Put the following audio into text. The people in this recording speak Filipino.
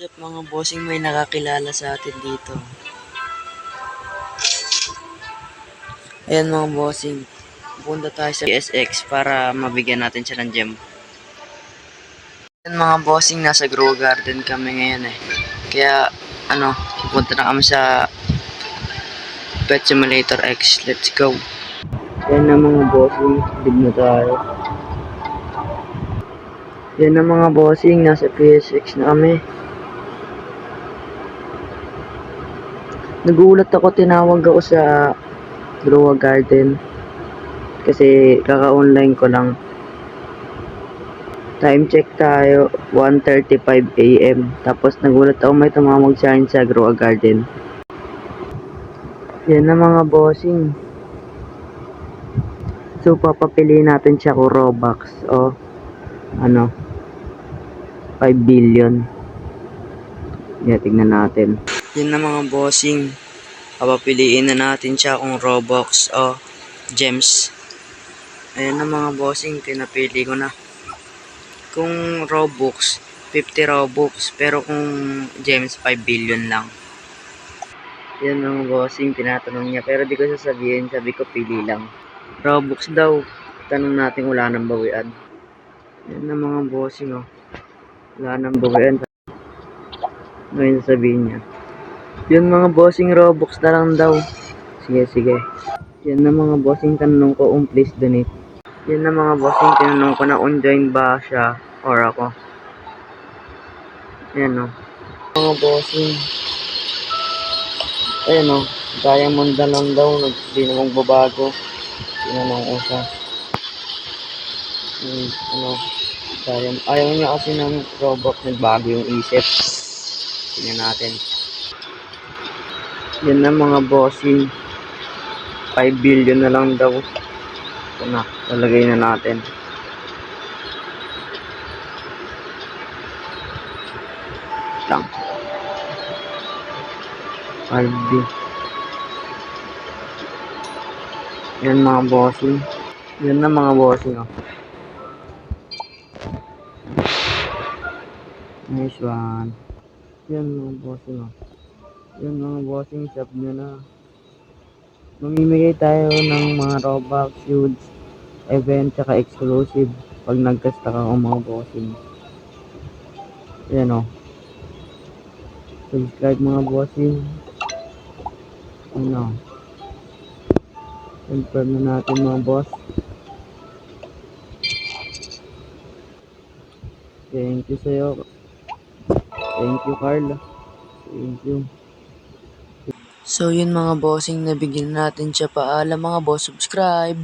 What's up mga bossing, may nakakilala sa atin dito. Ayan mga bossing, punta tayo sa PSX para mabigyan natin siya ng gem. Ayan mga bossing, nasa Grow Garden kami ngayon Kaya pupunta na kami sa Pet Simulator X. Let's go. Ayan na mga bossing, bid na tayo. Ayan na mga bossing, nasa PSX na kami. Nagulat ako, tinawag ako sa Grow Garden kasi kaka-online ko lang. Time check tayo, 1:35 AM. Tapos nagulat ako, may tumawag sa akin sa Grow Garden. Yan na mga bossing. So papapiliin natin siya kung Robux o 5 billion. Yan, tignan natin. Yan na mga bossing. Papapiliin na natin siya kung Robux o gems. Ayan na mga bossing, pinapili ko na. Kung Robux, 50 Robux, pero kung gems, 5 billion lang. Yan mga bossing, tinatanong niya, pero di ko sasabihin, sabi ko pili lang. Robux daw, tanong natin wala nang bawian. Yan na mga bossing, wala nang bawian. Ano yung sasabihin niya? Yun mga bossing, Robux na lang daw. Sige. Yan na mga bossing, tanong ko please donate. Yan na mga bossing, tinanong ko na join ba siya or ako. Yan mga bossing. Ayan diamond na lang daw, hindi namang babago. Tinanong ko siya. Diamond. Ayaw niya kasi ng Robux, nagbago yung isip. Tingnan natin. Yan na mga bossing. 5 billion na lang daw. Ito na, lalagay na natin. Lang. Albi. Yan mga bossing. Yan na mga bossing Nice one. Yan mga bossing Yan mga bossing, shop nyo na. Mamimigay tayo ng mga Robux, huge event, tsaka exclusive pag nagkasta ka mga bossing. Yan subscribe mga bossing. Confirm na natin mga boss. Thank you sa'yo. Thank you Carl. Thank you. So yun mga bossing, nabigyan natin siya. Paalam mga boss, subscribe.